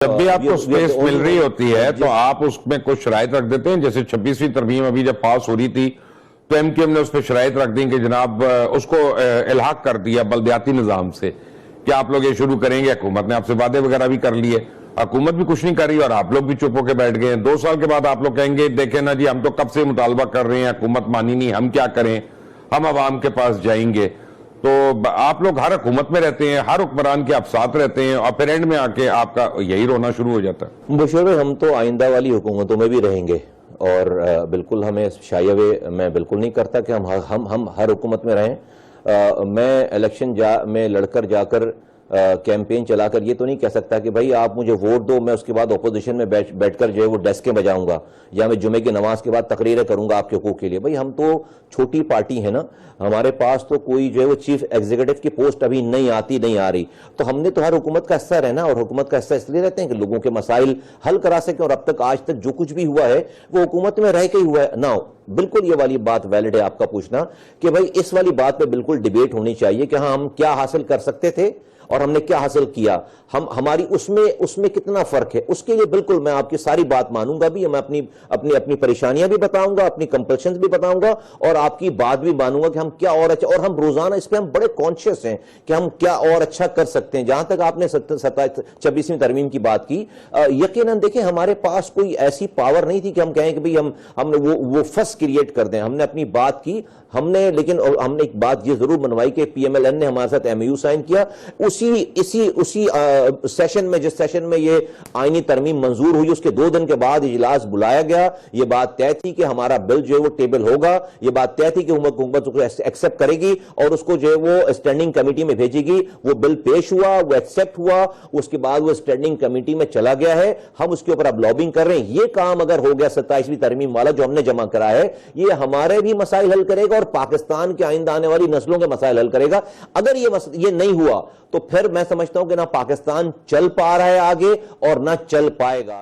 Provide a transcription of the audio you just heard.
جب بھی آپ کو سپیس مل رہی ہوتی ہے تو آپ اس میں کچھ شرائط رکھ دیتے ہیں. جیسے 26ویں ترمیم ابھی جب پاس ہو رہی تھی تو ایم کیو ایم نے اس پہ شرائط رکھ دی کہ جناب اس کو الحاق کر دیا بلدیاتی نظام سے کہ آپ لوگ یہ شروع کریں گے. حکومت نے آپ سے وعدے وغیرہ بھی کر لیے, حکومت بھی کچھ نہیں کر رہی اور آپ لوگ بھی چپ ہو کے بیٹھ گئے ہیں. 2 سال کے بعد آپ لوگ کہیں گے دیکھیں نا جی ہم تو کب سے مطالبہ کر رہے ہیں, حکومت مانی نہیں, ہم کیا کریں, ہم عوام کے پاس جائیں گے. تو آپ لوگ ہر حکومت میں رہتے ہیں, ہر حکمران کے آپ ساتھ رہتے ہیں اور پھر اینڈ میں آ کے آپ کا یہی رونا شروع ہو جاتا ہے. بشیر بھائی, ہم تو آئندہ والی حکومتوں میں بھی رہیں گے اور بالکل ہمیں شائع ہوئے میں بالکل نہیں کرتا کہ ہم ہر حکومت میں رہیں. میں الیکشن میں لڑ کر جا کر کیمپین چلا کر یہ تو نہیں کہہ سکتا کہ بھائی آپ مجھے ووٹ دو, میں اس کے بعد اپوزیشن میں بیٹھ کر جو ہے وہ ڈیسکیں بجاؤں گا یا میں جمعے کی نماز کے بعد تقریریں کروں گا آپ کے حقوق کے لیے. بھائی ہم تو چھوٹی پارٹی ہے نا, ہمارے پاس تو کوئی جو ہے وہ چیف ایگزیکٹو کی پوسٹ ابھی نہیں آ رہی, تو ہم نے تو ہر حکومت کا حصہ رہنا, اور حکومت کا حصہ اس لیے رہتے ہیں کہ لوگوں کے مسائل حل کرا سکیں. اور اب تک آج تک جو کچھ بھی ہوا ہے وہ حکومت میں رہ کے ہی ہوا ہے نا. بالکل یہ والی بات ویلڈ ہے آپ کا پوچھنا کہ بھائی اس والی بات پہ بالکل ڈیبیٹ ہونی چاہیے کہ ہاں ہم کیا حاصل کر سکتے تھے اور ہم نے کیا حاصل کیا, ہماری اس میں کتنا فرق ہے. اس کے لیے بالکل میں آپ کی ساری بات مانوں گا بھی, میں اپنی پریشانیاں بھی بتاؤں گا, اپنی کمپلشنز بھی بتاؤں گا اور آپ کی بات بھی مانوں گا کہ ہم کیا اور اچھا, اور ہم روزانہ اس پہ ہم بڑے کانشیس ہیں کہ ہم کیا اور اچھا کر سکتے ہیں. جہاں تک آپ نے 26ویں ترمیم کی بات کی, یقیناً دیکھیں ہمارے پاس کوئی ایسی پاور نہیں تھی کہ ہم کہیں کہ بھئی ہم وہ فس کریٹ کر دیں. ہم نے اپنی بات کی, لیکن ہم نے ایک بات یہ ضرور منوائی کہ پی ایم ایل این نے ہمارے ساتھ ایم یو سائن کیا. اسی سیشن میں, جس سیشن میں یہ آئینی ترمیم منظور ہوئی, اس کے 2 دن کے بعد اجلاس بلایا گیا. یہ بات طے تھی کہ ہمارا بل جو ہے وہ ٹیبل ہوگا, یہ بات طے تھی کہ حکومت کو ایکسیپٹ کرے گی اور اس کو جو ہے وہ اسٹینڈنگ کمیٹی میں بھیجے گی. وہ بل پیش ہوا, وہ ایکسیپٹ ہوا, اس کے بعد وہ اسٹینڈنگ کمیٹی میں چلا گیا ہے. ہم اس کے اوپر اب لابنگ کر رہے ہیں. یہ کام اگر ہو گیا 27ویں ترمیم والا جو ہم نے جمع کرا ہے, یہ ہمارے بھی مسائل حل کرے گا اور پاکستان کے آئندہ آنے والی نسلوں کے مسائل حل کرے گا. اگر یہ نہیں ہوا تو پھر میں سمجھتا ہوں کہ نہ پاکستان چل پا رہا ہے آگے اور نہ چل پائے گا.